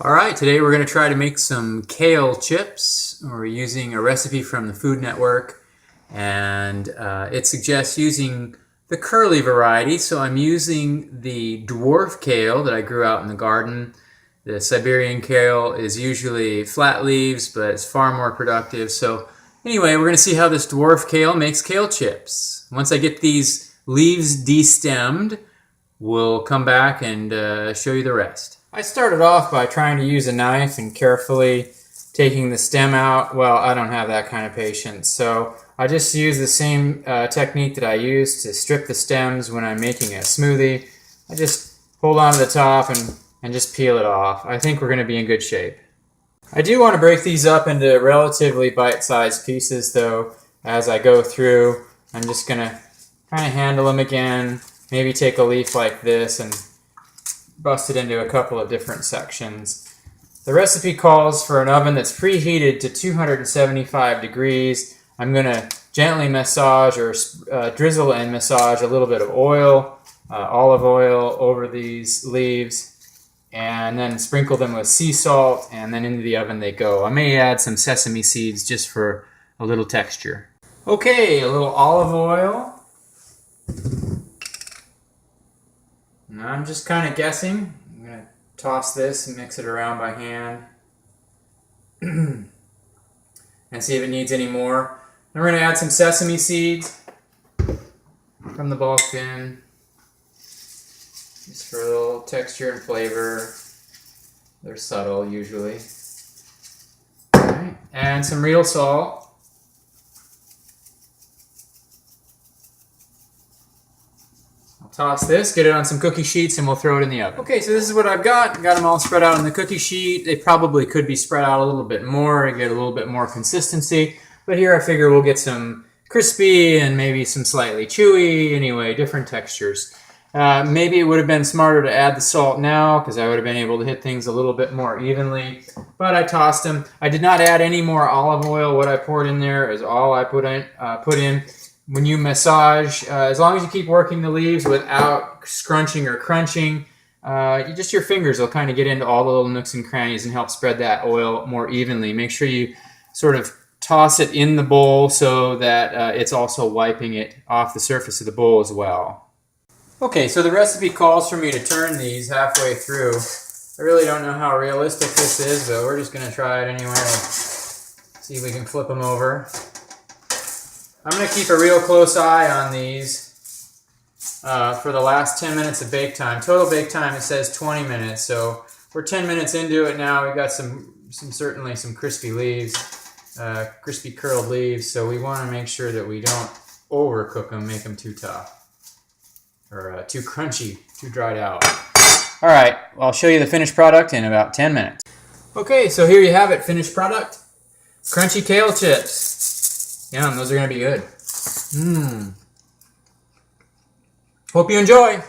Alright, today we're going to try to make some kale chips. We're using a recipe from the Food Network, and it suggests using the curly variety, so I'm using the dwarf kale that I grew out in the garden. The Siberian kale is usually flat leaves, but it's far more productive. So anyway, we're going to see how this dwarf kale makes kale chips. Once I get these leaves destemmed, we'll come back and show you the rest. I started off by trying to use a knife and carefully taking the stem out. Well, I don't have that kind of patience, so I just use the same technique that I use to strip the stems when I'm making a smoothie. I just hold on to the top and just peel it off. I think we're going to be in good shape. I do want to break these up into relatively bite-sized pieces, though, as I go through. I'm just going to kind of handle them again, maybe take a leaf like this and bust it into a couple of different sections. The recipe calls for an oven that's preheated to 275 degrees. I'm going to gently massage or drizzle and massage a little bit of oil, olive oil, over these leaves, and then sprinkle them with sea salt, and then into the oven they go. I may add some sesame seeds just for a little texture. Okay, a little olive oil. Now I'm just kind of guessing. I'm going to toss this and mix it around by hand and see if it needs any more. Then we're going to add some sesame seeds from the bulk bin, just for a little texture and flavor. They're subtle usually. Okay. And some real salt. Toss this, get it on some cookie sheets, and we'll throw it in the oven. Okay, so this is what I've got. Got them all spread out on the cookie sheet. They probably could be spread out a little bit more and get a little bit more consistency. But here I figure we'll get some crispy and maybe some slightly chewy. Anyway, different textures. Maybe it would have been smarter to add the salt now because I would have been able to hit things a little bit more evenly. But I tossed them. I did not add any more olive oil. What I poured in there is all I put in. When you massage, as long as you keep working the leaves without scrunching or crunching, just your fingers will kind of get into all the little nooks and crannies and help spread that oil more evenly. Make sure you sort of toss it in the bowl so that it's also wiping it off the surface of the bowl as well. Okay, so the recipe calls for me to turn these halfway through. I really don't know how realistic this is, but we're just going to try it anyway. See if we can flip them over. I'm going to keep a real close eye on these for the last 10 minutes of bake time. Total bake time, it says 20 minutes, so we're 10 minutes into it now. We've got certainly some crispy leaves, crispy curled leaves, so we want to make sure that we don't overcook them, make them too tough, or too crunchy, too dried out. All right, well, I'll show you the finished product in about 10 minutes. Okay, so here you have it, finished product. Crunchy kale chips. Yum, those are going to be good. Hope you enjoy.